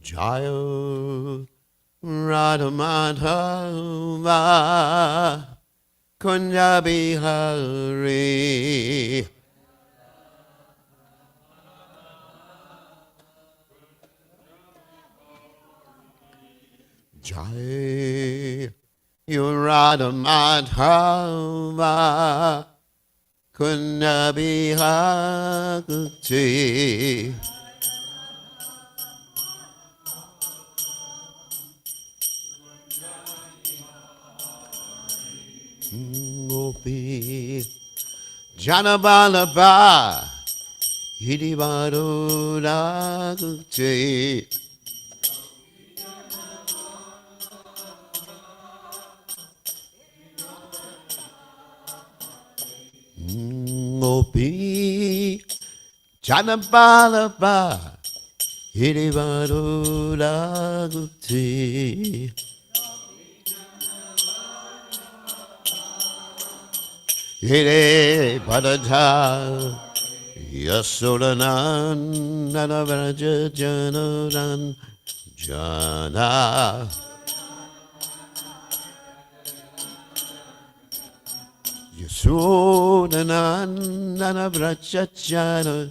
Jaya Radha Madhava Kunja Bihari Jai Radha Madhava Kunja Bihari Gopi Janabalaba Hidivaro Ragute Gopi Janabalaba Hidivaro Ragute Hire Badaja Yasuranan Nanavaraja Janaran Jana Yasuranan Nanavaraja Jana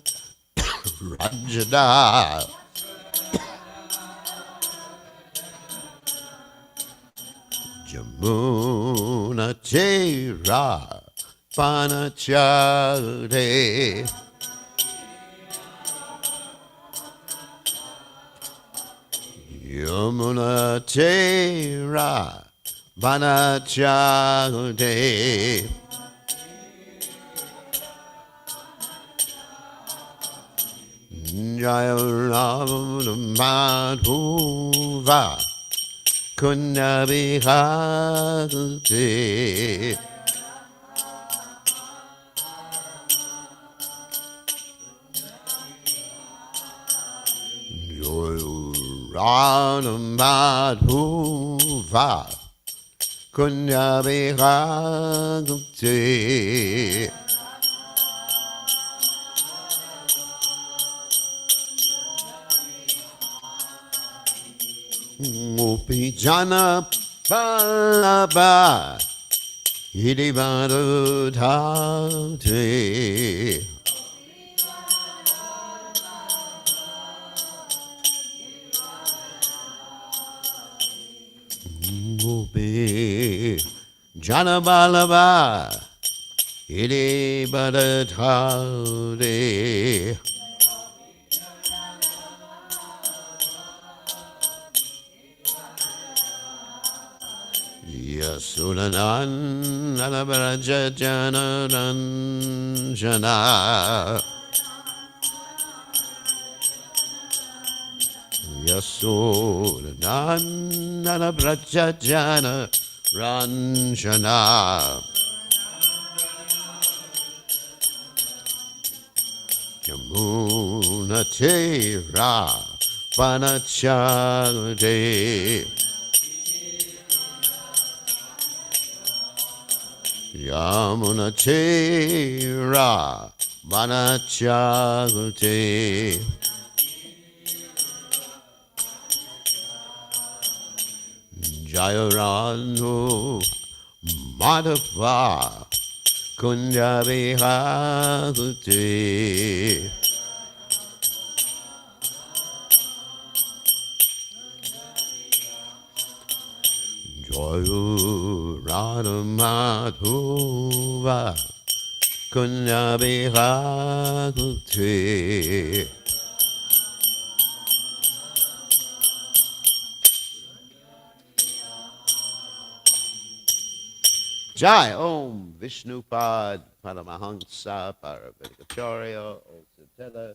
Rajana Jamuna Tera Panachare Yamuna Tera Panachare Jaya Ram Madhuva Kunja Bihari Radha Madhuva Kunja Bihari Gopi Jana Balaba Hidivaro Dhate Gopi Jana Balaba Hidivaro Dhate Yasuranan Alavaraja Janaran Jana Yasuranan Alavaraja Janaran Jana Yamuna Tera Panachade Yamuna Tera Vanachagute Jayaranu Madhava Kunja Bihagute Joyu Radha Madhuva Kunja Bihagute Jai Om Vishnupad Paramahansa Paravedikacharya Osatela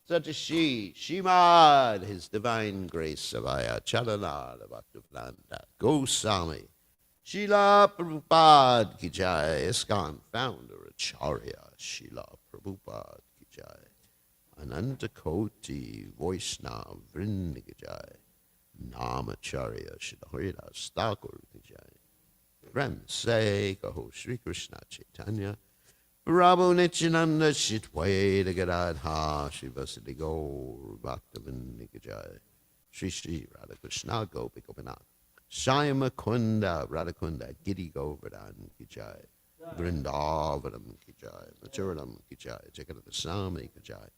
Satashi Shimad His Divine Grace Savaya Chalana Bhaktivedanta Goswami Srila Prabhupada Ki Jai ISKCON Founder Acharya Srila Prabhupada Ki Jai Ananta Koti Vaishnava Vrinda Ki Jai Namacharya Srila Haridas Thakur Ki Jai Prem Se Kaho Sri Krishna Chaitanya Prabhu Nityananda Shitwaita Gadadha Shivasati Gaur Bhaktavinda Ki Jai Shri Shri Radha Krishna Gopi Gopinath. Shyama Kunda Radha Kunda Giri Govardhan Ki Jai. Vrindavanam Ki Jai. Maturanam Ki Jai. Jagannath Swami Ki Jai.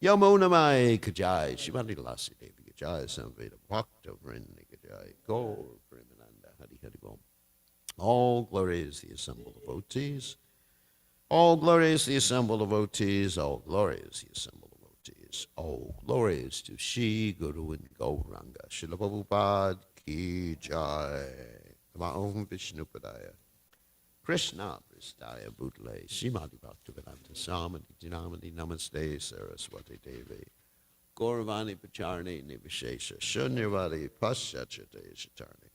Yamunamai Ki Jai. Shivani Lasi Devi Ki Jai. Samveda Bhakta Vrinda Ki Jai. Gaur Premananda Hari Hari Bom. All glory is the assembled devotees. All glory is the assembled devotees. All glory is the assembled devotees. All glory is to Shri Guru and Gauranga. Srila Prabhupada Ki Jai. Om Vishnu Padaya. Krishna Pristaya Bhutale. Srimati Bhaktivedanta Swami Dinamani Namaste Saraswati Devi. Gauravani Pacharni Nivishesha. Shunyavadi Paschachate Shatarni.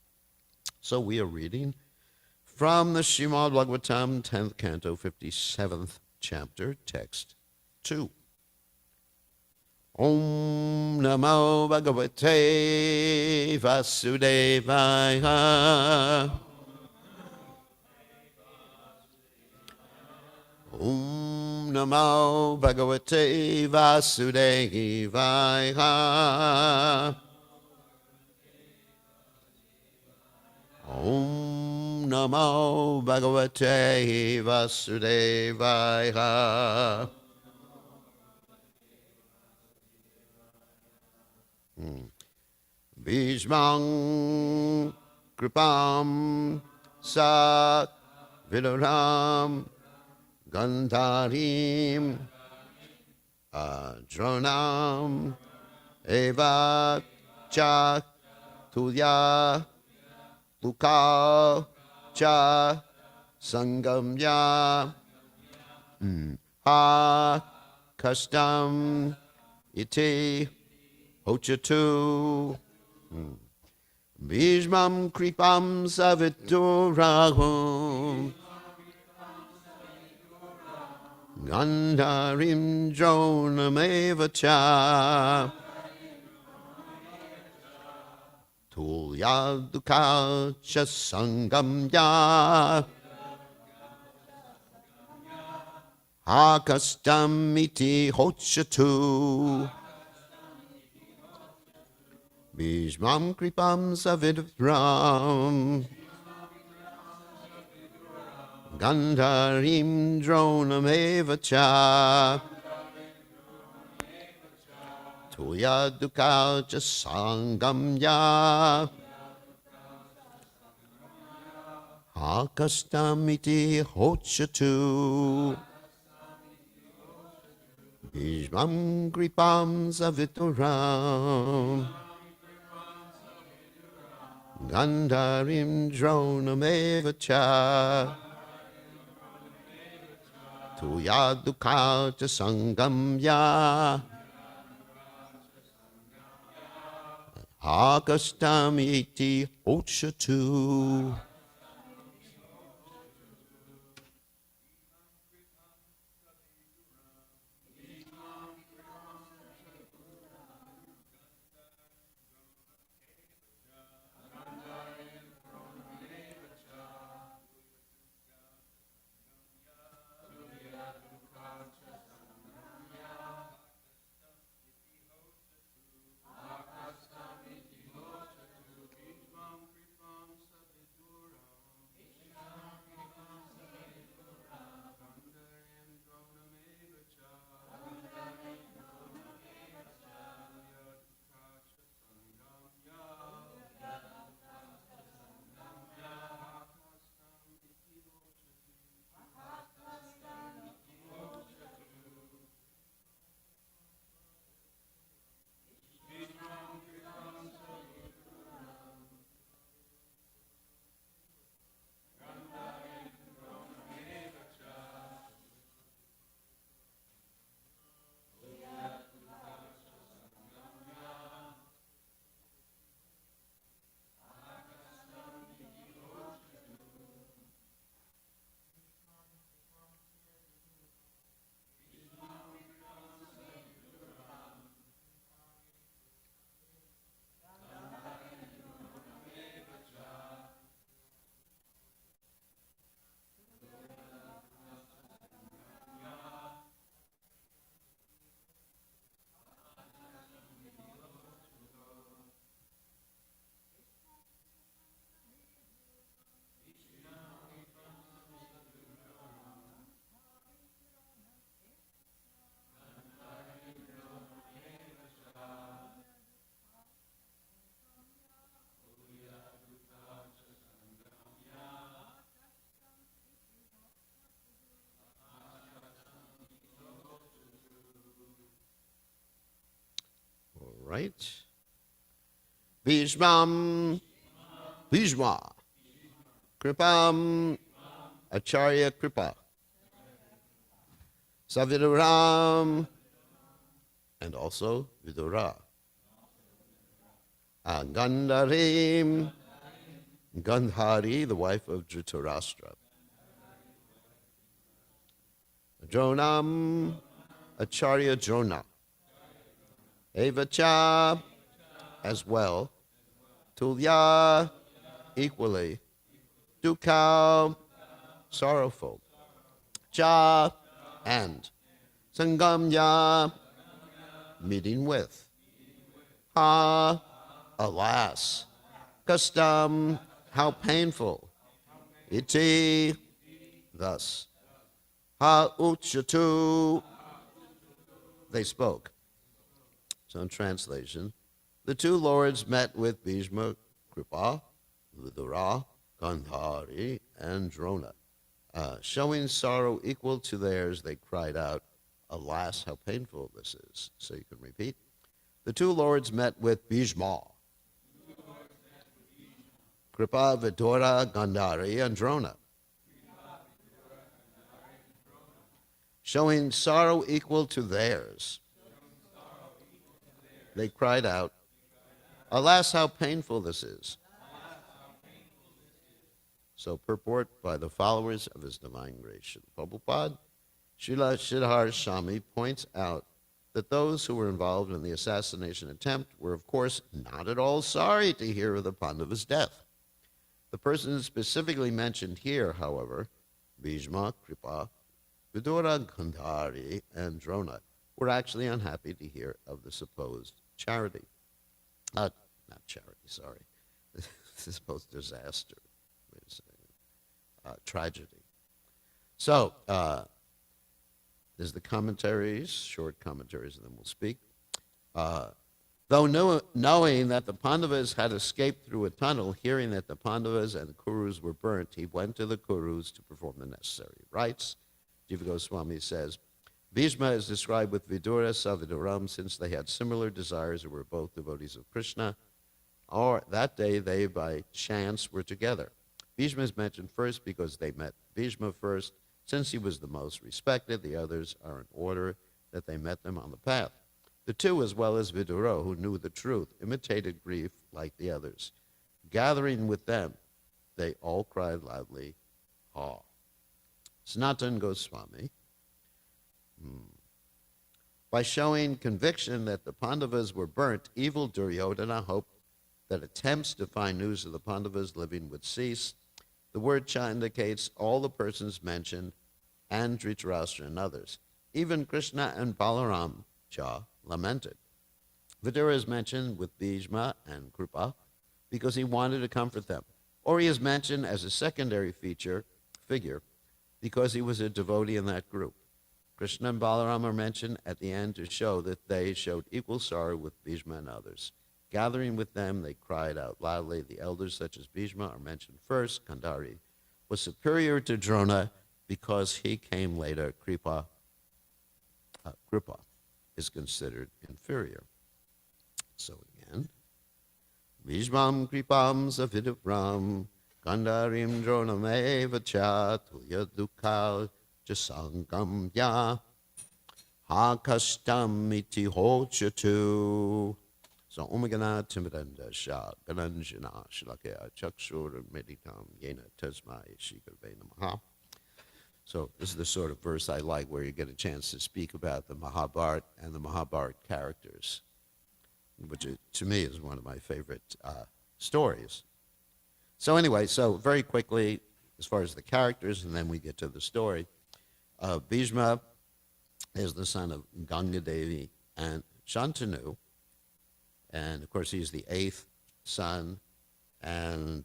So we are reading from the Srimad Bhagavatam, 10th canto, 57th chapter, text 2. Om Namo Bhagavate Vasudevaya. Om Namo Bhagavate Vasudevaya. Om Namo Bhagavate Vasudevaya. Bhishmang Kripam Sat Viduram Gandharim Dronam Eva Chak Tulya Luka Cha Sangamya Ha Kastam Iti Hochatu Bhishmam Kripam Saviturahum Gandharim Dronameva Cha Tulya Dukha Cha Sangamya Hakastam Iti Hochatu Bhishmam Kripam Savidram Gandharim Dronameva Cha Tulya Dukha Cha Sangamya Hakastamiti Hochatu Bhishmam Kripam Savituram Gandharim Dronameva Cha Tulya Dukha Cha Sangamya Hakastamiti Hochatu. right? Bhishmam, Bhishma, Kripam, Acharya Kripa, Saviduram, and also Vidura. Gandharim, Gandhari, the wife of Dhritarashtra. Dronam, Acharya Drona. Evacha, as well. Tulya, equally. Dukha, sorrowful. Cha, and. Sangamya, meeting with. Ha, alas. Kastam, how painful. Iti, thus. Ha uchatu, they spoke. So in translation, the two lords met with Bhishma, Kripa, Vidura, Gandhari, and Drona. Showing sorrow equal to theirs, they cried out, alas, how painful this is. So you can repeat. The two lords met with Bhishma, Kripa, Vidura, Gandhari, and Drona. Showing sorrow equal to theirs, they cried out, alas, how painful this is. So purport by the followers of His Divine Grace. Prabhupada, Srila Siddhar Swami points out that those who were involved in the assassination attempt were, of course, not at all sorry to hear of the Pandava's death. The persons specifically mentioned here, however, Bhishma, Kripa, Vidura, Gandhari, and Drona, were actually unhappy to hear of the supposed charity. Not charity, sorry. The supposed disaster. Tragedy. So, there's the commentaries, short commentaries, and then we'll speak. Though knowing that the Pandavas had escaped through a tunnel, hearing that the Pandavas and the Kurus were burnt, he went to the Kurus to perform the necessary rites. Jiva Goswami says, Bhishma is described with Vidura, Saviduram, since they had similar desires and were both devotees of Krishna, or that day they by chance were together. Bhishma is mentioned first because they met Bhishma first. Since he was the most respected, the others are in order that they met them on the path. The two, as well as Vidura, who knew the truth, imitated grief like the others. Gathering with them, they all cried loudly, Ha. Sanatana Goswami, by showing conviction that the Pandavas were burnt, evil Duryodhana hoped that attempts to find news of the Pandavas living would cease. The word cha indicates all the persons mentioned, and Dhritarashtra and others. Even Krishna and Balaram cha lamented. Vidura is mentioned with Bhishma and Kripa because he wanted to comfort them. Or he is mentioned as a secondary figure because he was a devotee in that group. Krishna and Balaram are mentioned at the end to show that they showed equal sorrow with Bhishma and others. Gathering with them, they cried out loudly. The elders, such as Bhishma, are mentioned first. Gandhari was superior to Drona because he came later. Kripa is considered inferior. So again, Bhishmam Kripam Saviduram Gandharim Dronam Evacha Tulya Dukha Jasangam Ya Hakastam Iti Hochatu. So Omagana Timidanda Shah Gananjana Shilakya Chakshur Meditam Yena Tasmai Shikarvena Maha. So this is the sort of verse I like where you get a chance to speak about the Mahabharata and the Mahabharata characters, which to me is one of my favorite stories. So anyway, so very quickly, as far as the characters, and then we get to the story. Bhishma is the son of Ganga Devi and Shantanu. And of course, he's the 8th son, and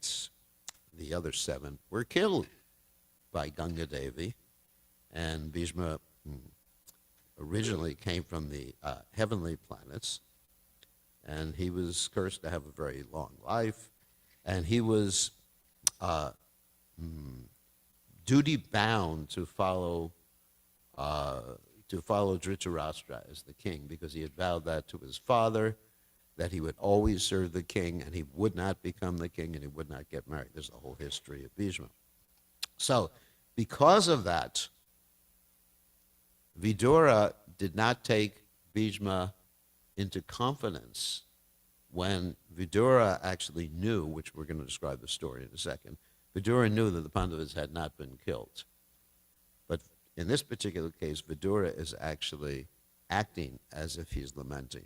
the other 7 were killed by Ganga Devi. And Bhishma originally came from the heavenly planets, and he was cursed to have a very long life. And he was duty bound to follow Dhritarashtra as the king, because he had vowed that to his father. that he would always serve the king, and he would not become the king, and he would not get married. There's the whole history of Bhishma. So, because of that, Vidura did not take Bhishma into confidence when Vidura actually knew, which we're going to describe the story in a second. Vidura knew that the Pandavas had not been killed. But in this particular case, Vidura is actually acting as if he's lamenting,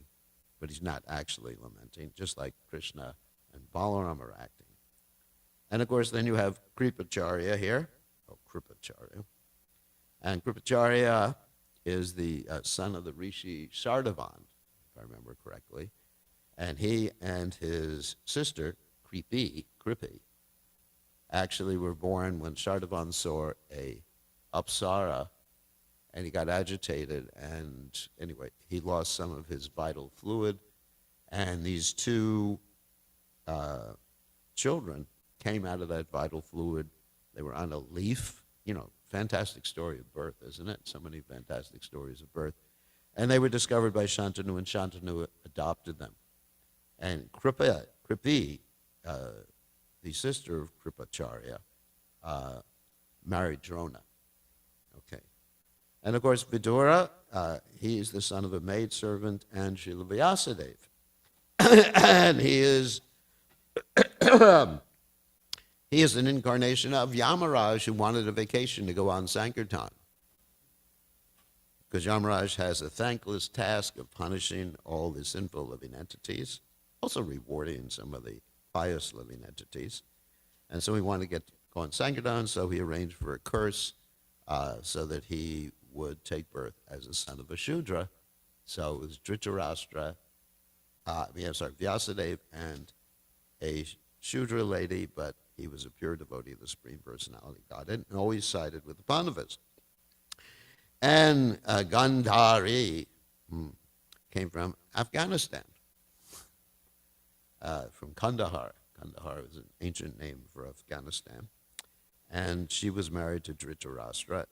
but he's not actually lamenting, just like Krishna and Balaram are acting. And of course, then you have Kripacharya here, Kripacharya. And Kripacharya is the son of the Rishi Sardavan, if I remember correctly. And he and his sister, Kripi, actually were born when Sardavan saw a apsara, and he got agitated, and anyway, he lost some of his vital fluid, and these two children came out of that vital fluid. They were on a leaf, fantastic story of birth, isn't it? So many fantastic stories of birth. And they were discovered by Shantanu, and Shantanu adopted them. And Kripi, the sister of Kripacharya, married Drona. Okay. And of course, Vidura, he is the son of a maidservant and Srila Vyasadeva. And he is an incarnation of Yamaraj who wanted a vacation to go on Sankirtan. Because Yamaraj has a thankless task of punishing all the sinful living entities, also rewarding some of the pious living entities. And so he wanted to go on Sankirtan, so he arranged for a curse so that he would take birth as a son of a Shudra. So it was Dhritarashtra, Vyasadeva, and a Shudra lady, but he was a pure devotee of the Supreme Personality of Godhead and always sided with the Pandavas. And Gandhari came from Afghanistan, from Kandahar. Kandahar is an ancient name for Afghanistan. And she was married to Dhritarashtra,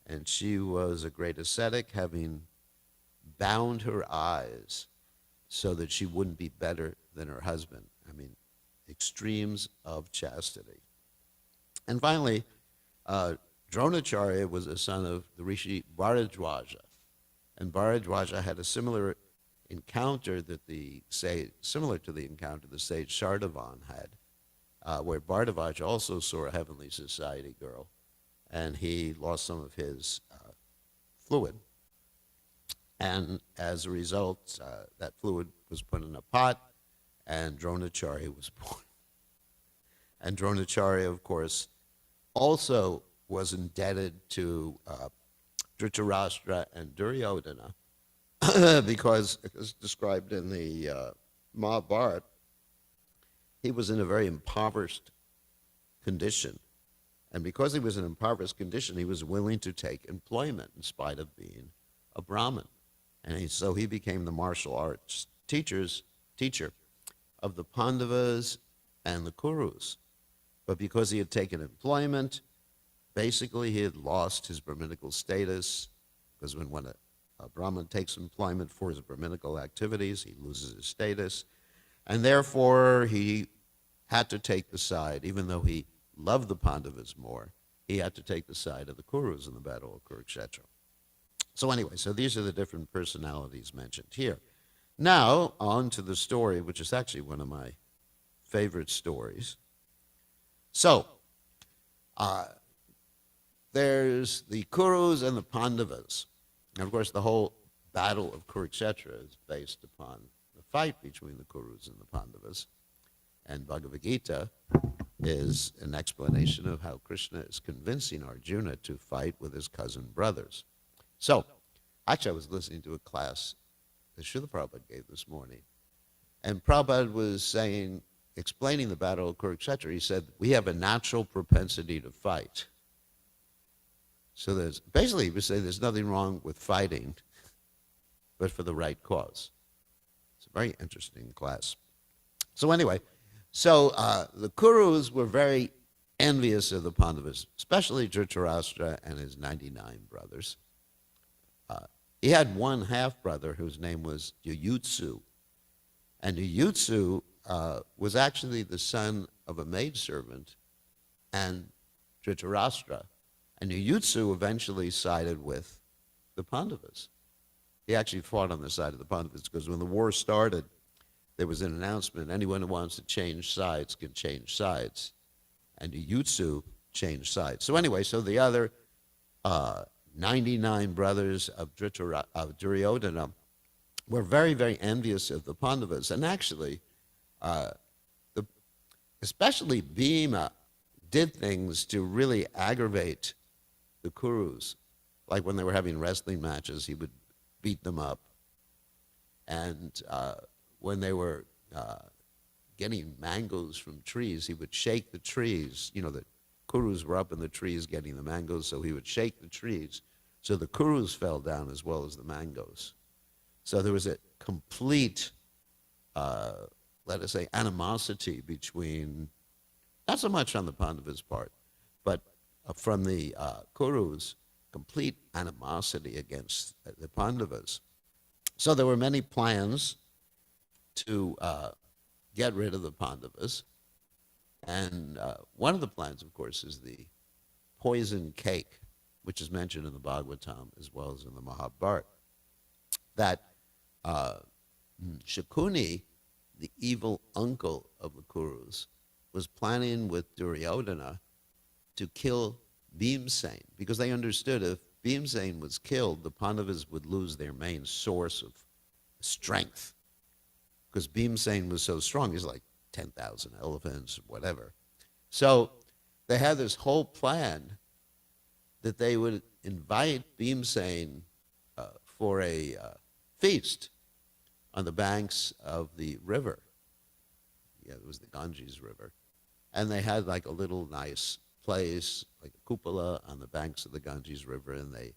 and she was a great ascetic, having bound her eyes so that she wouldn't be better than her husband. I mean, extremes of chastity. And finally, Dronacharya was a son of the Rishi Bharadwaja. And Bharadwaja had a similar encounter similar to the encounter the sage Sardavan had, where Bharadwaja also saw a heavenly society girl, and he lost some of his fluid. And as a result, that fluid was put in a pot, and Dronacharya was born. And Dronacharya, of course, also was indebted to Dhritarashtra and Duryodhana because, as described in the Mahabharata, he was in a very impoverished condition. And because he was in an impoverished condition, he was willing to take employment in spite of being a Brahmin. And so he became the martial arts teacher of the Pandavas and the Kurus. But because he had taken employment, basically he had lost his Brahminical status, because when a Brahmin takes employment for his Brahminical activities, he loses his status. And therefore he had to take the side, even though he loved the Pandavas more, he had to take the side of the Kurus in the Battle of Kurukshetra. So anyway, so these are the different personalities mentioned here. Now, on to the story, which is actually one of my favorite stories. So, there's the Kurus and the Pandavas. And of course, the whole Battle of Kurukshetra is based upon the fight between the Kurus and the Pandavas. And Bhagavad Gita is an explanation of how Krishna is convincing Arjuna to fight with his cousin brothers. So, actually I was listening to a class that Srila Prabhupada gave this morning. And Prabhupada was explaining the Battle of Kurukshetra, he said, we have a natural propensity to fight. So basically he was saying there's nothing wrong with fighting, but for the right cause. It's a very interesting class. So anyway, the Kurus were very envious of the Pandavas, especially Dhritarashtra and his 99 brothers. He had one half-brother whose name was Yuyutsu. And Yuyutsu was actually the son of a maidservant and Dhritarashtra. And Yuyutsu eventually sided with the Pandavas. He actually fought on the side of the Pandavas because when the war started, there was an announcement, anyone who wants to change sides can change sides. And Yuyutsu changed sides. So anyway, so the other 99 brothers of Duryodhana were very, very envious of the Pandavas. And actually, especially Bhima did things to really aggravate the Kurus. Like when they were having wrestling matches, he would beat them up. And when they were getting mangoes from trees, he would shake the trees. You know, the Kurus were up in the trees getting the mangoes, so he would shake the trees. So the Kurus fell down as well as the mangoes. So there was a complete, let us say, animosity between, not so much on the Pandavas' part, but from the Kurus, complete animosity against the Pandavas. So there were many plans to get rid of the Pandavas. And one of the plans, of course, is the poison cake, which is mentioned in the Bhagavatam as well as in the Mahabharata, that Shakuni, the evil uncle of the Kurus, was planning with Duryodhana to kill Bhimsen, because they understood if Bhimsen was killed, the Pandavas would lose their main source of strength. Because Bhimsen was so strong, he's like 10,000 elephants, whatever. So they had this whole plan that they would invite Bhimsen for a feast on the banks of the river. Yeah, it was the Ganges River. And they had like a little nice place, like a cupola on the banks of the Ganges River, and they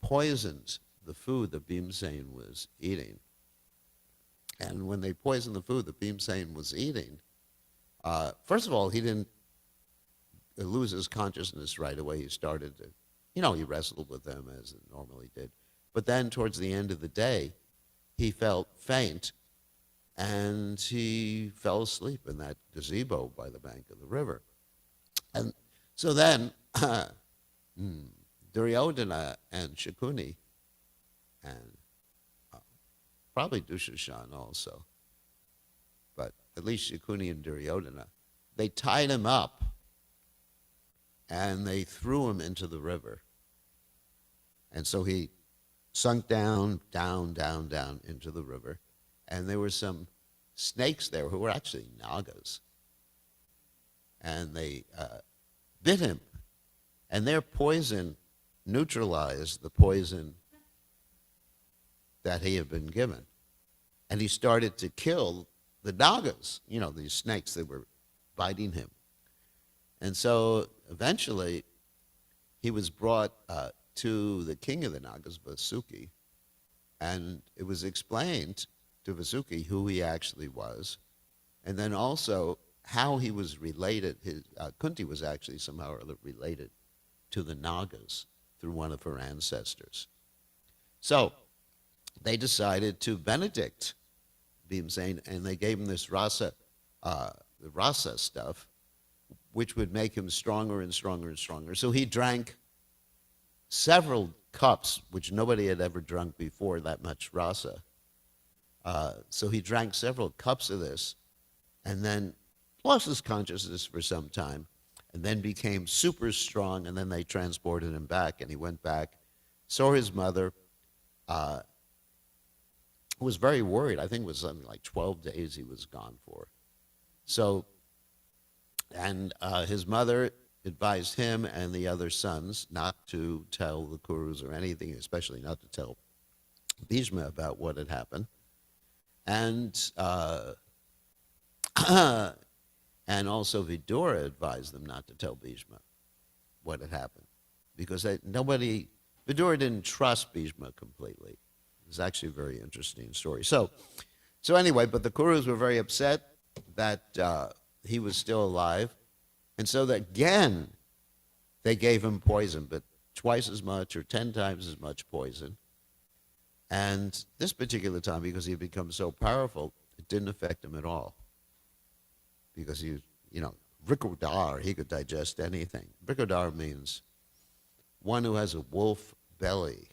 poisoned the food that Bhimsen was eating. And when they poisoned the food that Bhimsen was eating, first of all, he didn't lose his consciousness right away. He started to, he wrestled with them as he normally did. But then towards the end of the day, he felt faint, and he fell asleep in that gazebo by the bank of the river. And so then Duryodhana and Shakuni, and probably Dushashan also, but at least Shakuni and Duryodhana, they tied him up and they threw him into the river. And so he sunk down into the river. And there were some snakes there who were actually Nagas. And they bit him. And their poison neutralized the poison that he had been given. And he started to kill the Nagas, these snakes that were biting him. And so eventually he was brought to the king of the Nagas, Vasuki, and it was explained to Vasuki who he actually was, and then also how he was related. Kunti was actually somehow related to the Nagas through one of her ancestors. So they decided to benedict Bhimsen, and they gave him this rasa stuff, which would make him stronger and stronger and stronger. So he drank several cups, which nobody had ever drunk before, that much rasa. So he drank several cups of this, and then lost his consciousness for some time, and then became super strong, and then they transported him back, and he went back, saw his mother, who was very worried. I think it was something like 12 days he was gone for. So, and his mother advised him and the other sons not to tell the Kurus or anything, especially not to tell Bhishma about what had happened. And and also Vidura advised them not to tell Bhishma what had happened, because Vidura didn't trust Bhishma completely. It's actually a very interesting story. So anyway, but the Kurus were very upset that he was still alive. And so that again, they gave him poison, but twice as much or 10 times as much poison. And this particular time, because he had become so powerful, it didn't affect him at all. Because Vrikudar, he could digest anything. Vrikudar means one who has a wolf belly.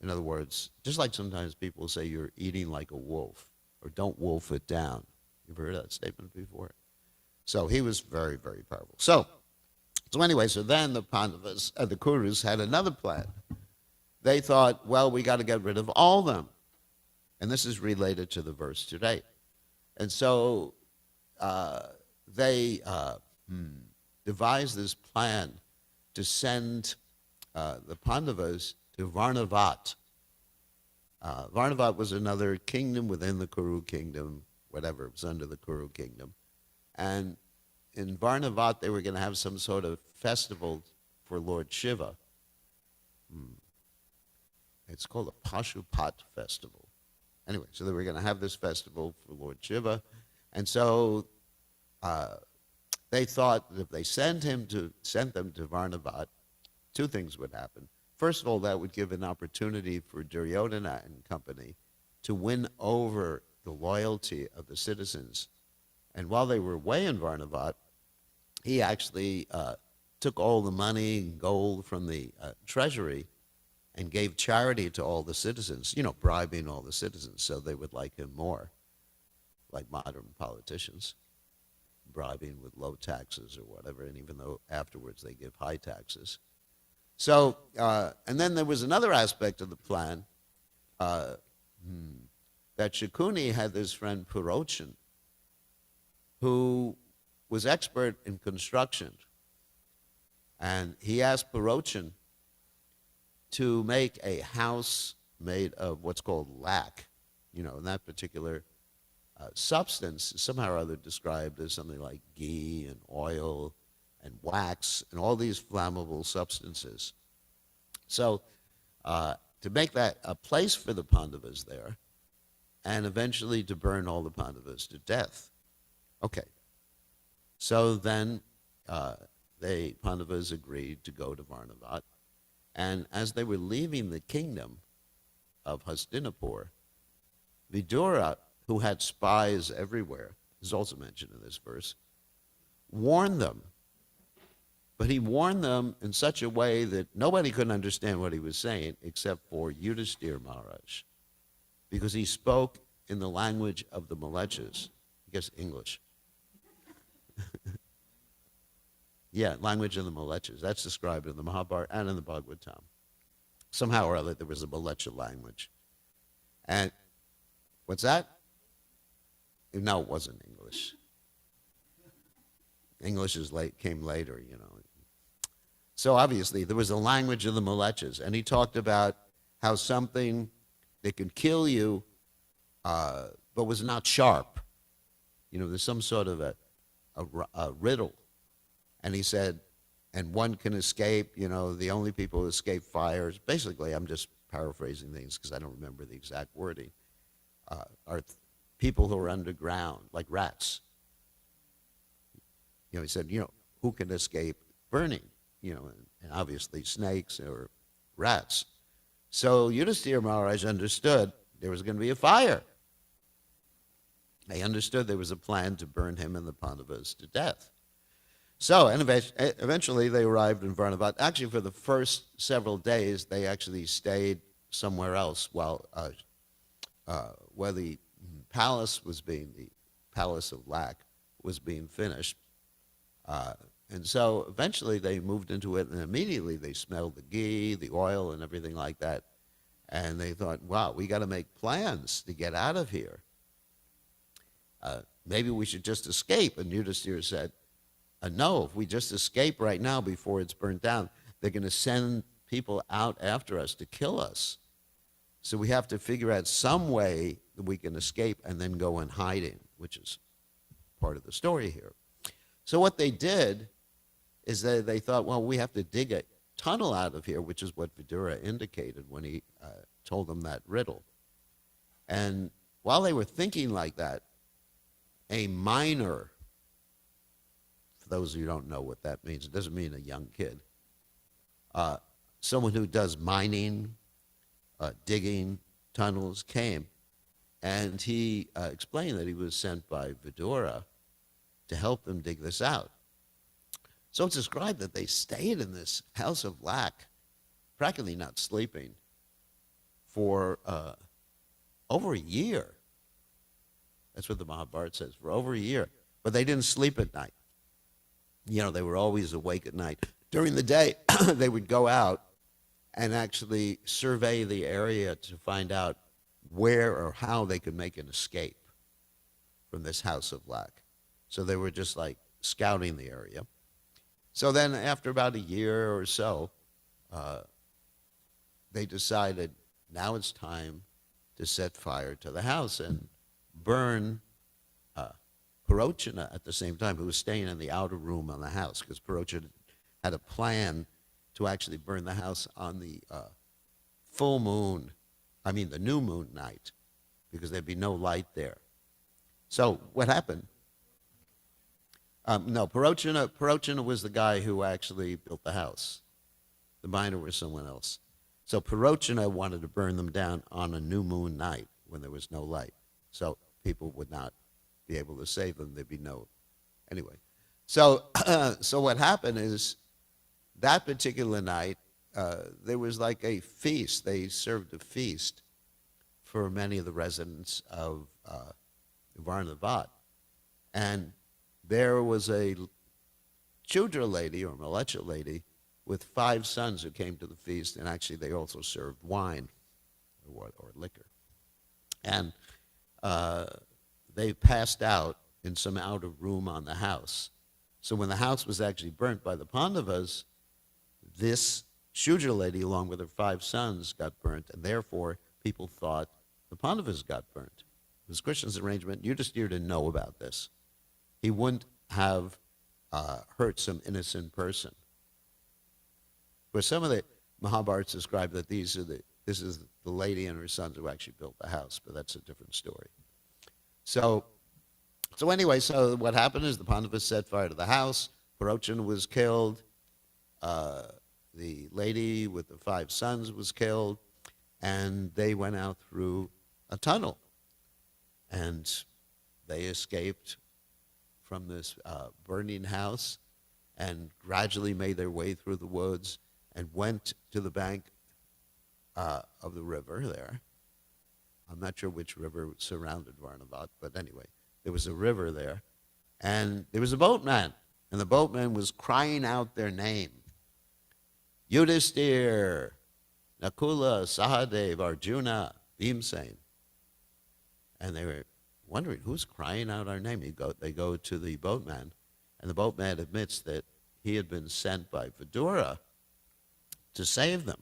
In other words, just like sometimes people say you're eating like a wolf, or don't wolf it down. You've heard that statement before? So he was very, very powerful. So anyway, so then the Pandavas, the Kurus had another plan. They thought, well, we got to get rid of all of them. And this is related to the verse today. And so they devised this plan to send the Pandavas to Varnavat. Varnavat was another kingdom within the Kuru kingdom, whatever, it was under the Kuru kingdom. And in Varnavat, they were going to have some sort of festival for Lord Shiva. It's called a Pashupat festival. Anyway, so they were going to have this festival for Lord Shiva. And so they thought that if they sent them to Varnavat, two things would happen. First of all, that would give an opportunity for Duryodhana and company to win over the loyalty of the citizens. And while they were away in Varnavat, he actually took all the money and gold from the treasury and gave charity to all the citizens, bribing all the citizens so they would like him more, like modern politicians, bribing with low taxes or whatever, and even though afterwards they give high taxes. So, and then there was another aspect of the plan, that Shakuni had this friend Purochin, who was expert in construction. And he asked Purochin to make a house made of what's called lac, and that particular substance is somehow or other described as something like ghee and oil and wax and all these flammable substances. So to make that a place for the Pandavas there, and eventually to burn all the Pandavas to death. Okay. So then Pandavas agreed to go to Varnavat. And as they were leaving the kingdom of Hastinapur, Vidura, who had spies everywhere, is also mentioned in this verse, warned them. But he warned them in such a way that nobody could understand what he was saying except for Yudhisthira Maharaj, because he spoke in the language of the Malechas, I guess English. Yeah, language of the Malechas. That's described in the Mahabharata and in the Bhagavatam. Somehow or other, there was a Malecha language. And what's that? No, it wasn't English. English came later, So obviously, there was a language of the Malechas, and he talked about how something that could kill you, but was not sharp. There's some sort of a riddle. And he said, and one can escape, the only people who escape fires, basically, I'm just paraphrasing things because I don't remember the exact wording, are people who are underground, like rats. He said, who can escape burning? And obviously snakes or rats. So Yudhisthira Maharaj understood there was going to be a fire. They understood there was a plan to burn him and the Pandavas to death. So, and eventually they arrived in Varnavat. Actually, for the first several days, they actually stayed somewhere else while where the palace of Lac was being finished. And so eventually they moved into it, and immediately they smelled the ghee, the oil, and everything like that. And they thought, wow, we got to make plans to get out of here. Maybe we should just escape. And Yudhisthira said, no, if we just escape right now before it's burnt down, they're going to send people out after us to kill us. So we have to figure out some way that we can escape and then go in hiding, which is part of the story here. So what they did is that they thought, well, we have to dig a tunnel out of here, which is what Vidura indicated when he told them that riddle. And while they were thinking like that, a miner, for those who don't know what that means, it doesn't mean a young kid, someone who does mining digging tunnels came, and he explained that he was sent by Vidura to help them dig this out. So it's described that they stayed in this house of lac, practically not sleeping, for over a year. That's what the Mahabharata says, for over a year. But they didn't sleep at night. You know, they were always awake at night. During the day, they would go out and actually survey the area to find out where or how they could make an escape from this house of lac. So they were just like scouting the area. So then after about a year or so, they decided now it's time to set fire to the house and burn Parochana at the same time, who was staying in the outer room on the house, because Parochana had a plan to actually burn the house on the full moon, the new moon night, because there'd be no light there. So what happened? No, Parochana was the guy who actually built the house. The miner was someone else. So Parochana wanted to burn them down on a new moon night when there was no light. So people would not be able to save them. There'd be no... Anyway. So, so what happened is that particular night, there was like a feast. They served a feast for many of the residents of Varnavat. And there was a Chudra lady or Malecha lady with 5 sons who came to the feast, and actually they also served wine or liquor. And they passed out in some outer room on the house. So when the house was actually burnt by the Pandavas, this Shudra lady, along with her 5 sons, got burnt, and therefore people thought the Pandavas got burnt. It was Krishna's arrangement. Yudhisthira didn't know about this. He wouldn't have hurt some innocent person. But some of the Mahabharats describe that this is the lady and her sons who actually built the house, but that's a different story. So anyway, so what happened is the Pandavas set fire to the house. Parochana was killed. The lady with the 5 sons was killed, and they went out through a tunnel, and they escaped from this burning house and gradually made their way through the woods and went to the bank of the river there. I'm not sure which river surrounded Varnavat, but anyway, there was a river there. And there was a boatman, and the boatman was crying out their name. Yudhisthira, Nakula, Sahadev, Arjuna, Bhimsen. And they were wondering, who's crying out our name? They go to the boatman, and the boatman admits that he had been sent by Vidura to save them.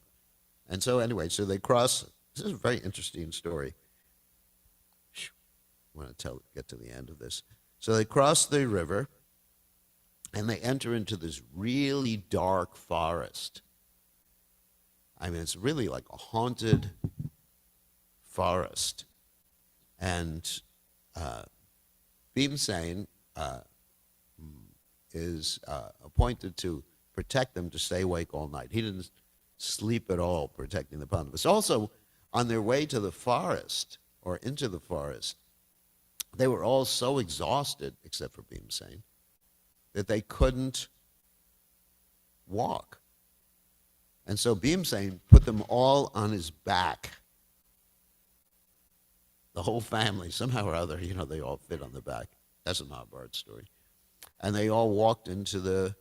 And so anyway, so they cross. This is a very interesting story. I want to get to the end of this. So they cross the river, and they enter into this really dark forest. It's really like a haunted forest. And Bhimsen is appointed to protect them, to stay awake all night. He didn't sleep at all protecting the Pandavas. Also, on their way to the forest, or into the forest, they were all so exhausted, except for Bhimsen, that they couldn't walk. And so Bhimsen put them all on his back. The whole family, somehow or other, they all fit on the back. That's a Mahabharata story. And they all walked into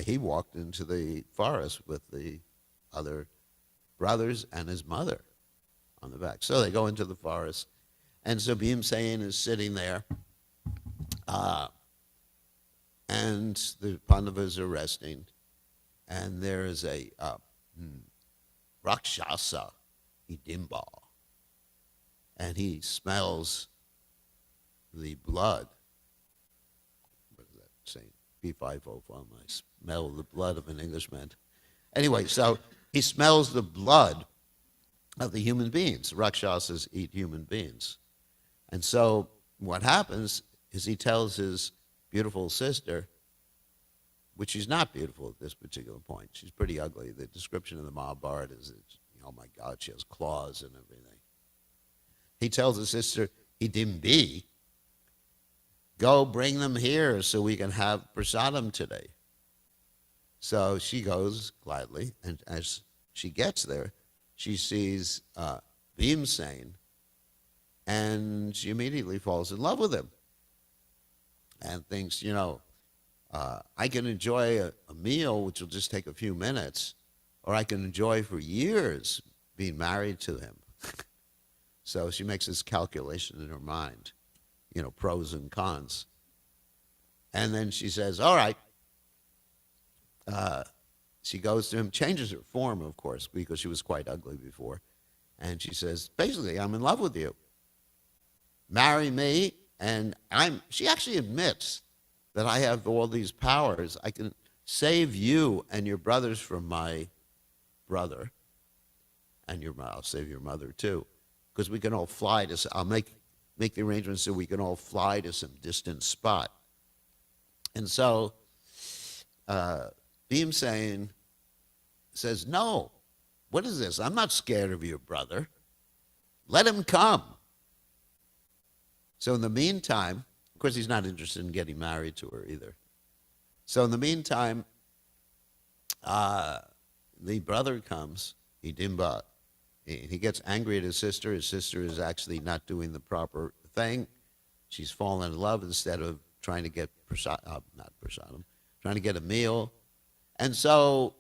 he walked into the forest with the other brothers and his mother on the back. So they go into the forest, and so Bhimsen is sitting there, and the Pandavas are resting, and there is a Rakshasa, Hidimba, and he smells the blood. What is that saying? B505, I smell the blood of an Englishman. Anyway, so he smells the blood of the human beings. Rakshasas eat human beings. And so what happens is he tells his beautiful sister, which she's not beautiful at this particular point. She's pretty ugly. The description of the Mahabharata is that, Oh my God, she has claws and everything. He tells his sister, Hidimbi, go bring them here so we can have prasadam today. So she goes gladly, and as she gets there, she sees Bhimsen, and she immediately falls in love with him and thinks, I can enjoy a meal which will just take a few minutes, or I can enjoy for years being married to him. So she makes this calculation in her mind, pros and cons. And then she says, all right. She goes to him, changes her form, of course, because she was quite ugly before. And she says, basically, I'm in love with you. Marry me, and she actually admits that I have all these powers. I can save you and your brothers from my brother, and I'll save your mother too, because we can all fly to. I'll make the arrangements so we can all fly to some distant spot. And so Bhimsen says, no, what is this? I'm not scared of your brother. Let him come. So in the meantime, of course, he's not interested in getting married to her either. So in the meantime, the brother comes, Hidimba. He gets angry at his sister. His sister is actually not doing the proper thing. She's fallen in love instead of trying to get trying to get a meal. And so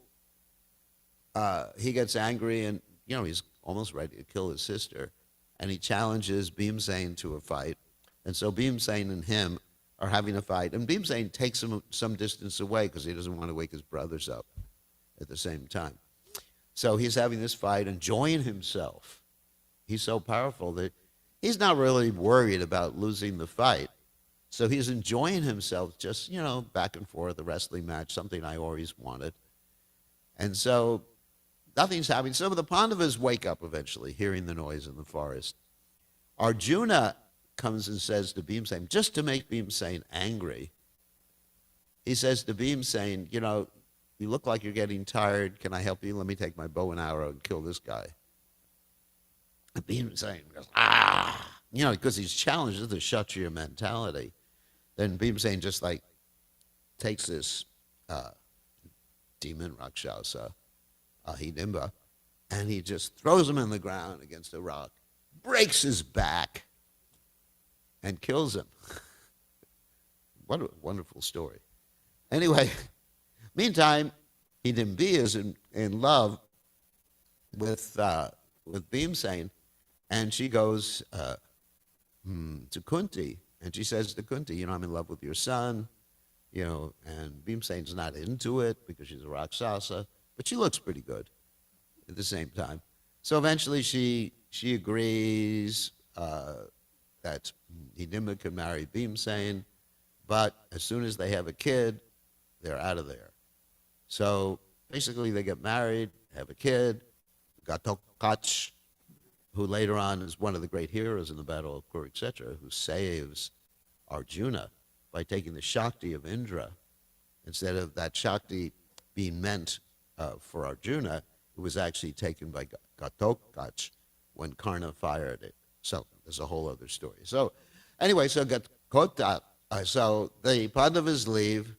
he gets angry, and he's almost ready to kill his sister. And he challenges Bhimsen to a fight. And so Bhimsen and him are having a fight. And Bhimsen takes him some distance away because he doesn't want to wake his brothers up at the same time. So he's having this fight, enjoying himself. He's so powerful that he's not really worried about losing the fight. So he's enjoying himself, just, back and forth, the wrestling match, something I always wanted. And so nothing's happening. Some of the Pandavas wake up eventually, hearing the noise in the forest. Arjuna comes and says to Bhimsen, just to make Bhimsen angry, he says to Bhimsen, you look like you're getting tired. Can I help you? Let me take my bow and arrow and kill this guy. And Bhimsen goes, because he's challenged with the Kshatriya mentality. Then Bhimsen just takes this demon Rakshasa, Hidimba, and he just throws him in the ground against a rock, breaks his back, and kills him. What a wonderful story. Anyway, meantime, Hidimbi is in love with Bhimsen, and she goes to Kunti, and she says to Kunti, I'm in love with your son, and Bhimsen's not into it because she's a Rakshasa, but she looks pretty good at the same time. So eventually she agrees that Hidimba can marry Bhimsen, but as soon as they have a kid, they're out of there. So basically they get married, have a kid, Gatotkacha, who later on is one of the great heroes in the Battle of Kurukshetra, who saves Arjuna by taking the Shakti of Indra. Instead of that Shakti being meant for Arjuna, it was actually taken by Gatotkacha when Karna fired it. So there's a whole other story. So anyway, so so the Pandavas leave.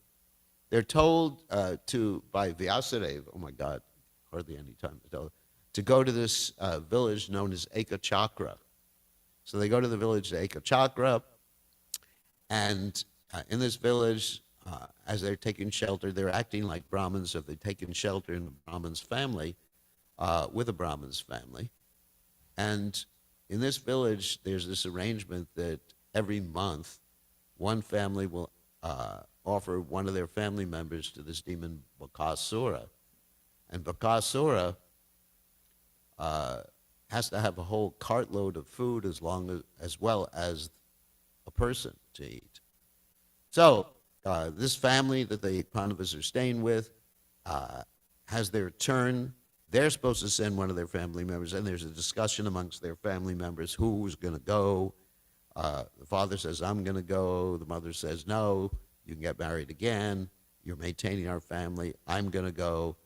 They're told by Vyasadeva, oh my God, hardly any time to tell, to go to this village known as Ekachakra. So they go to the village Ekachakra, and in this village, as they're taking shelter, they're acting like Brahmins, so they've taken shelter in the Brahmin's family, with a Brahmin's family. And in this village, there's this arrangement that every month, one family will offer one of their family members to this demon Bakasura. And Bakasura has to have a whole cartload of food as well as a person to eat. So this family that the Pandavas are staying with has their turn. They're supposed to send one of their family members, and there's a discussion amongst their family members who's going to go. The father says, I'm going to go. The mother says, no, you can get married again. You're maintaining our family. I'm going to go.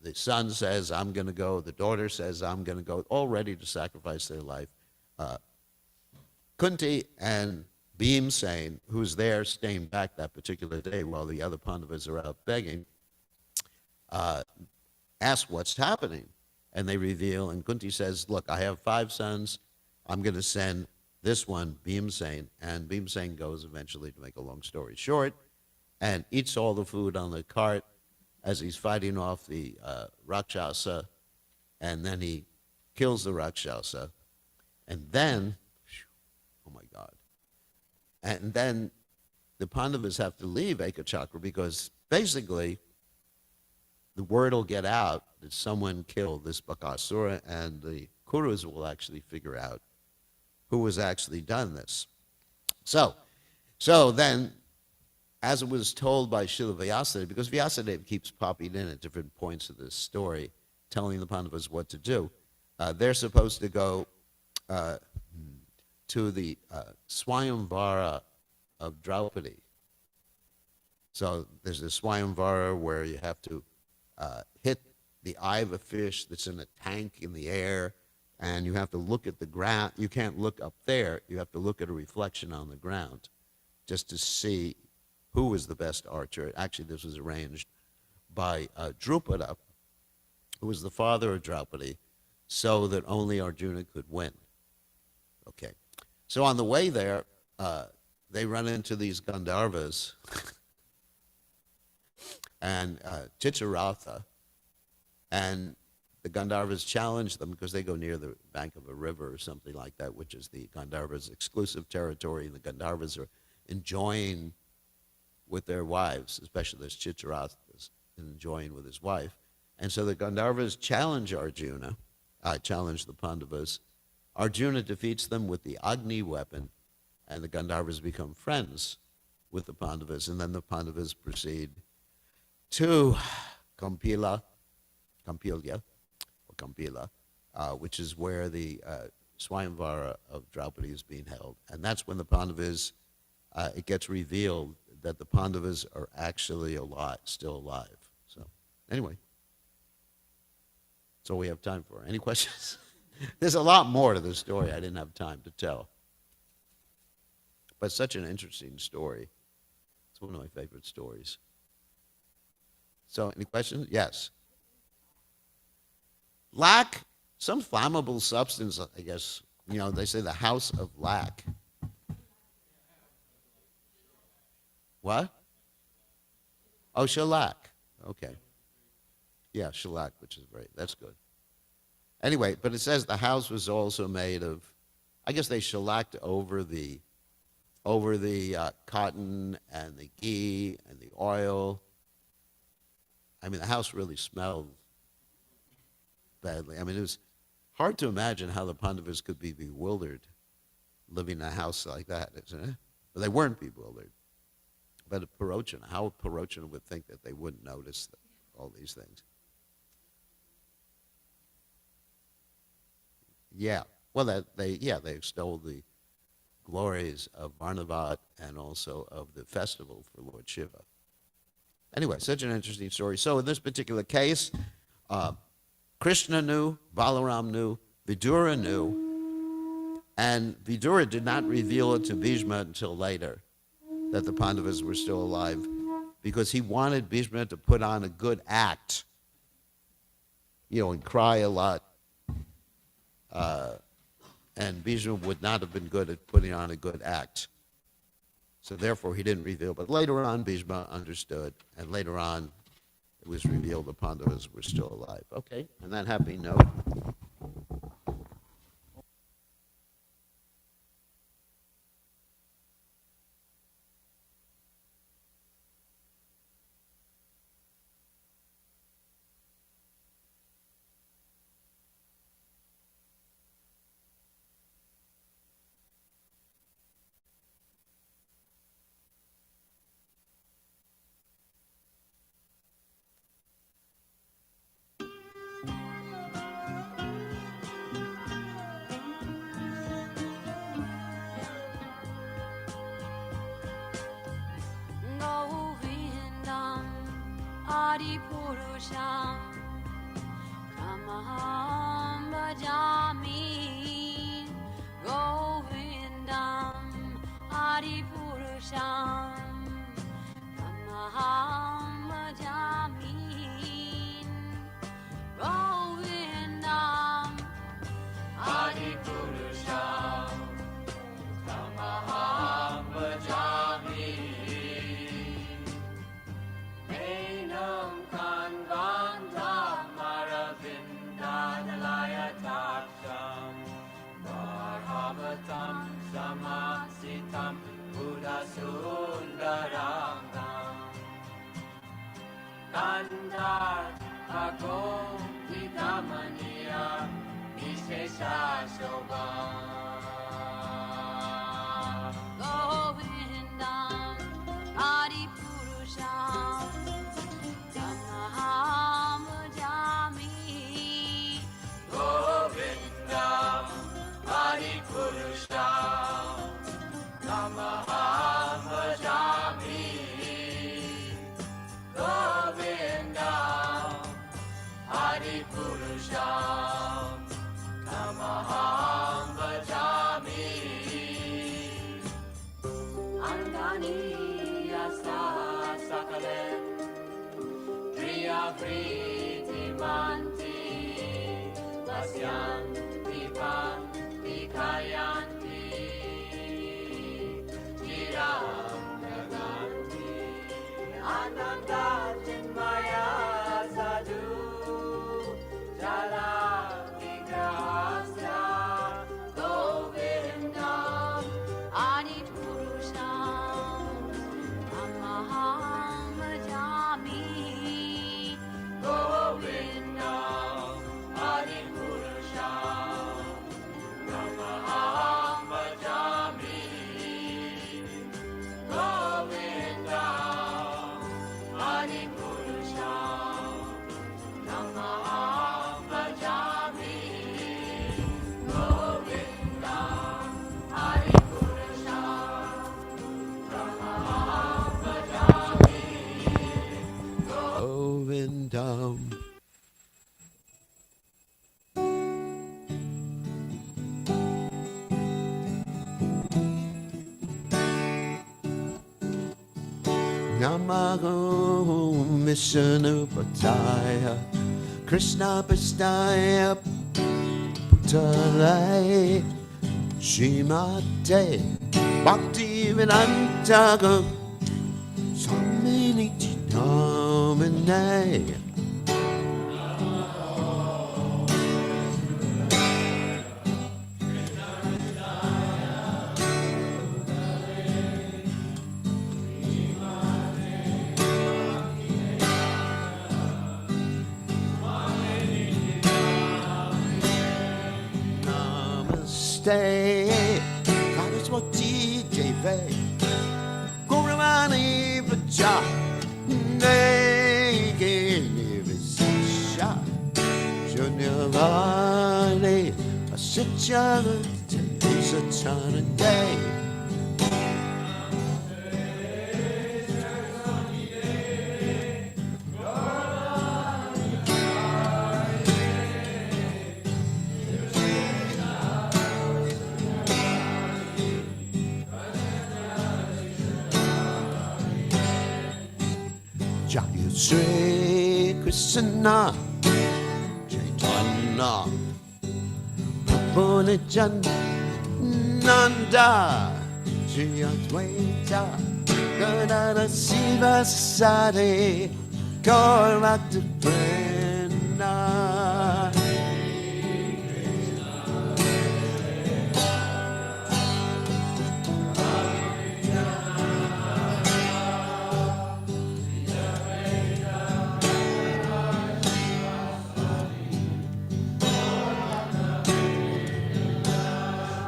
the son says, I'm going to go. The daughter says, I'm going to go, all ready to sacrifice their life. Kunti and Bhimsen, who's there staying back that particular day while the other Pandavas are out begging, ask what's happening. And they reveal, and Kunti says, look, I have 5 sons. I'm going to send this one, Bhimsen. And Bhimsen goes eventually, to make a long story short, and eats all the food on the cart as he's fighting off the Rakshasa. And then he kills the Rakshasa. And then, oh my God. And then the Pandavas have to leave Ekachakra because basically the word will get out that someone killed this Bakasura, and the Kurus will actually figure out who has actually done this. So then, as it was told by Srila Vyasadeva, because Vyasadeva keeps popping in at different points of this story, telling the Pandavas what to do, they're supposed to go to the Swayamvara of Draupadi. So there's a Swayamvara where you have to hit the eye of a fish that's in a tank in the air, and you have to look at the ground. You can't look up there. You have to look at a reflection on the ground just to see who was the best archer. Actually, this was arranged by Drupada, who was the father of Draupadi, so that only Arjuna could win. Okay. So on the way there, they run into these Gandharvas and Chicharatha, and the Gandharvas challenge them because they go near the bank of a river or something like that, which is the Gandharvas' exclusive territory, and the Gandharvas are enjoying with their wives, especially this Chicharatha is enjoying with his wife. And so the Gandharvas challenge Arjuna, challenge the Pandavas. Arjuna defeats them with the Agni weapon, and the Gandharvas become friends with the Pandavas, and then the Pandavas proceed to Kampila, which is where the Swayamvara of Draupadi is being held. And that's when the Pandavas, it gets revealed that the Pandavas are actually alive, still alive. So anyway, that's all we have time for. Any questions? There's a lot more to the story I didn't have time to tell. But such an interesting story. It's one of my favorite stories. So, any questions? Yes. Lac, some flammable substance, I guess. You know, they say the house of lac. What? Oh, shellac. Okay. Yeah, shellac, which is great. That's good. Anyway, but it says the house was also made of, I guess they shellacked over the cotton and the ghee and the oil. I mean, the house really smelled badly. I mean, it was hard to imagine how the Pandavas could be bewildered living in a house like that, isn't it? But they weren't bewildered. But Purochana, how Purochana would think that they wouldn't notice all these things. Yeah. Well, they extolled the glories of Varnavat and also of the festival for Lord Shiva. Anyway, such an interesting story. So in this particular case, Krishna knew, Balaram knew, Vidura knew, and Vidura did not reveal it to Bhishma until later that the Pandavas were still alive, because he wanted Bhishma to put on a good act, and cry a lot. And Bhishma would not have been good at putting on a good act. So therefore he didn't reveal. But later on, Bhishma understood. And later on, it was revealed the Pandavas were still alive. Okay, on that happy note. Govinam Adi Purusham Tamaham bhajami Govindam Adipurusham Tamaham bhajami Govindam Adipurusham Tamaham bhajami Enam kanvandam aravindadalayataksham Varhavatam samasitam buddhasundarangam Kandar agom vidamaniya Vishesha shobham Govindam Adipurusham Tamaham bhajami Govindam Adipurusham Tamaham bhajami Govindam Adipurusham Tamaham bhajami Angani yasa sakalem Priya Priti Manti Vasyanti Panti Kayanti Chiram Naganti Ananda Chinmaya Sadhu Jala Vigrahasya Govindam Adipurusham Tamaham bhajami Govindam Adipurusham Tamaham bhajami Govindam Adipurusham Tamaham bhajami Govindam Adipurusham Tamaham bhajami Govindam. Namaho Vishnu Pataya Krishna Pastaya Putale Shrimate Bhakti Vedanta Swamini Namane Namaste Saraswati Deve Gauravani Vaja Nege Visha Shunyavani Asachana Satana Day Jaya Sri Krishna Chaitanya Prabhu Nanda Shri Advaita Gadadhara Siva Sari Gaurata Vrinda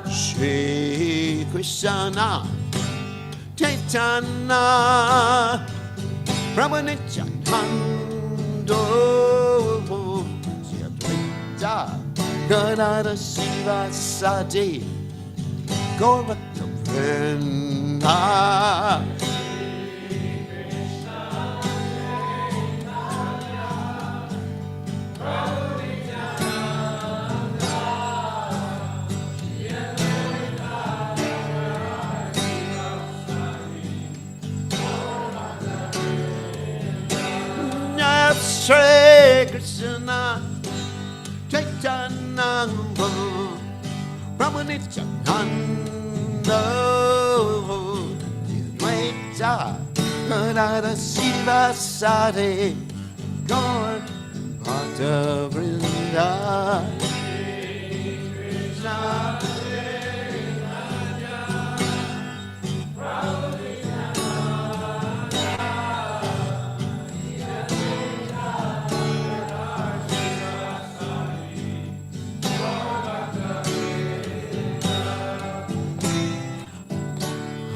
Shri Krishna Chaitanya Prabhu Nityananda Shri Advaita Gadadhara Siva Sadi Gaurata Vrinda Sri Krishna Chaitanya Brahmanityananda Dvaita Radha Shiva Sade God Bhakta Vrinda Krishna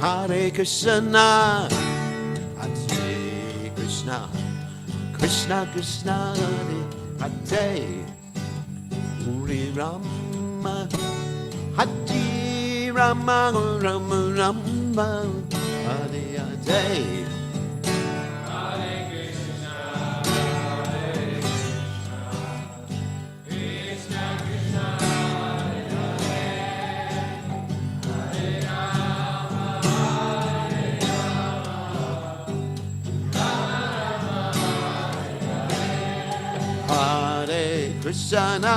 Hare Krishna, Hare Krishna, Krishna Krishna, Hare Hare Rama, Hare Rama, Rama Rama, Hare Hare. Krishna,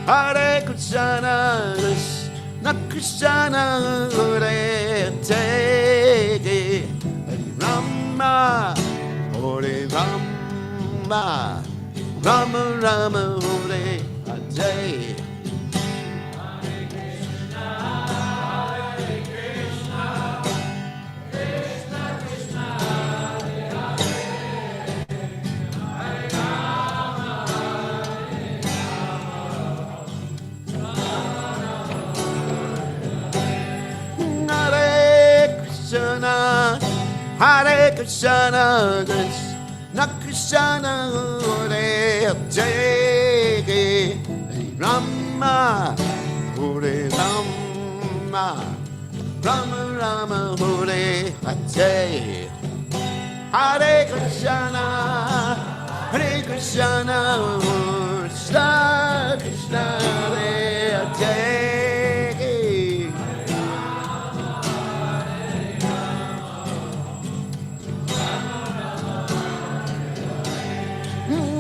Hare Krishna, Krishna Krishna, Hare Hare, Rama, Hare Rama, Rama Rama, Hare Hare. Hare Krishna, Krishna Krishna, Hare Hare, Rama, Hare Rama, Rama Rama, Hare Hare. Hare Krishna, Hare Krishna, Krishna Krishna, Hare Hare.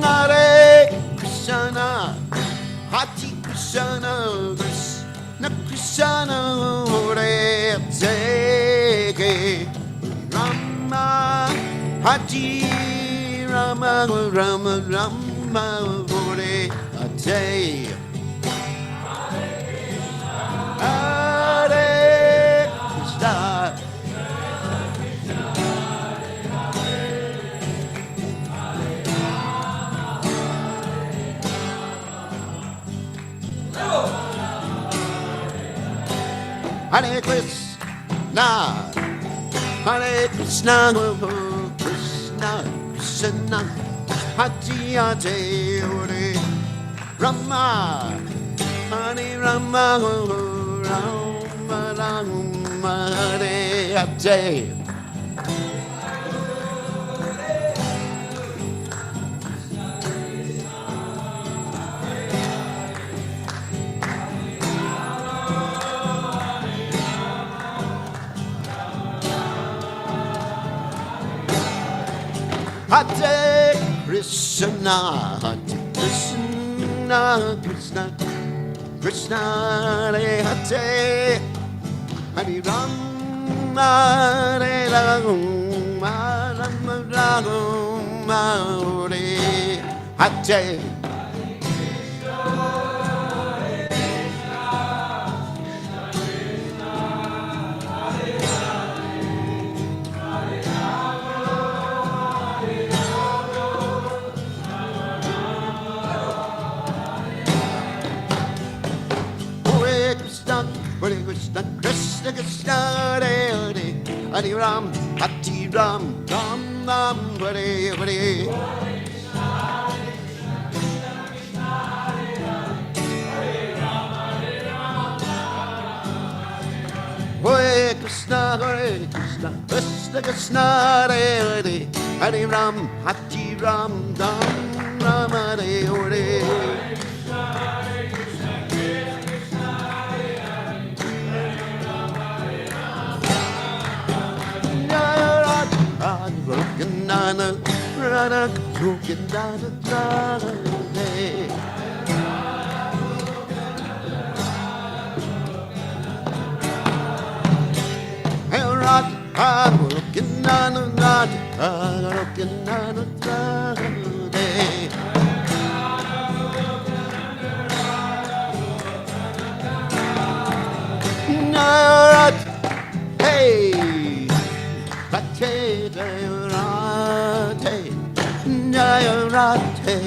Hare Krishna, Hare Krishna, Krishna Krishna, Hare Hare, Rama, Hare Rama, Rama Rama, Hare Hare. Hare Krishna. Hare Krishna, Hare Krishna, Krishna Krishna, Hare Hare, Rama, Hare Rama, Rama Rama, Hare Hare. Hare Krishna, Hare Krishna, Krishna Krishna, Hare Hare, Hare Rama, Hare Rama, Rama Rama, Hare Hare. Hare Krishna, Krishna Krishna, Hare Hare, Hare Ram, Hare Ram, Ram Ram, Hare Hare. Hare Krishna, Krishna Krishna, Hare Hare, Hare Ram, Ram Ram, Hare Hare. Nana Radha Govinda Radhe. Radha Govinda Radha Govinda Radhe. Narat, hey, Rate, Rate, Rate. Rate, Rate,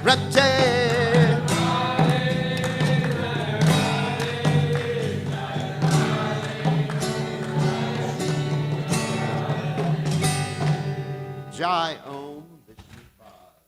Rate. Jai Om Vishnu Pada.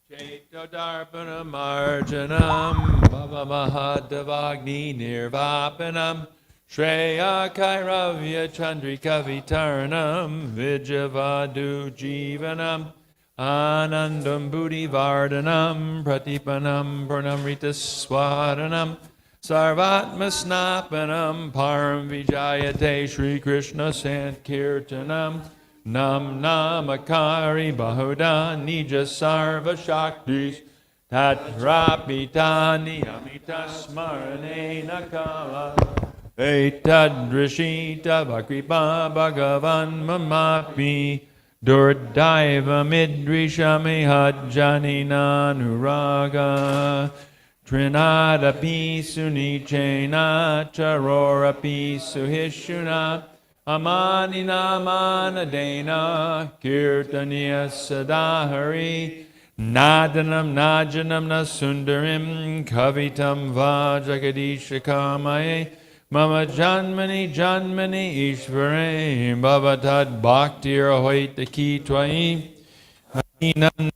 Chaitodarpanam Arjanam Bhava Mahadavagni Nirvapanam Shreya Kairavya Chandrika Vitarnam Vijavadu Jivanam Anandam Buddhi Vardhanam Pratipanam Purnamrita Swadanam Sarvatma Snapanam Param Vijayate Shri Krishna Sankirtanam Nam Namakari Bahuda Nija Sarva Shaktis Tatrapitani Amita Smarane Nakala Etadrishita Vakripa Bhagavan Mamapi Durdaiva Midrishami Hajjani Nanuraga Trinadapi Sunichena Charorapi Suhishuna Amani Namana Dena Kirtaniya Sadahari Nadanam Najanam Nasundarim Kavitam Vajagadisha Kamaye Mama Janmani Janmani Ishvare Bhavatad Bhaktir Hoita Ki Twai Harinam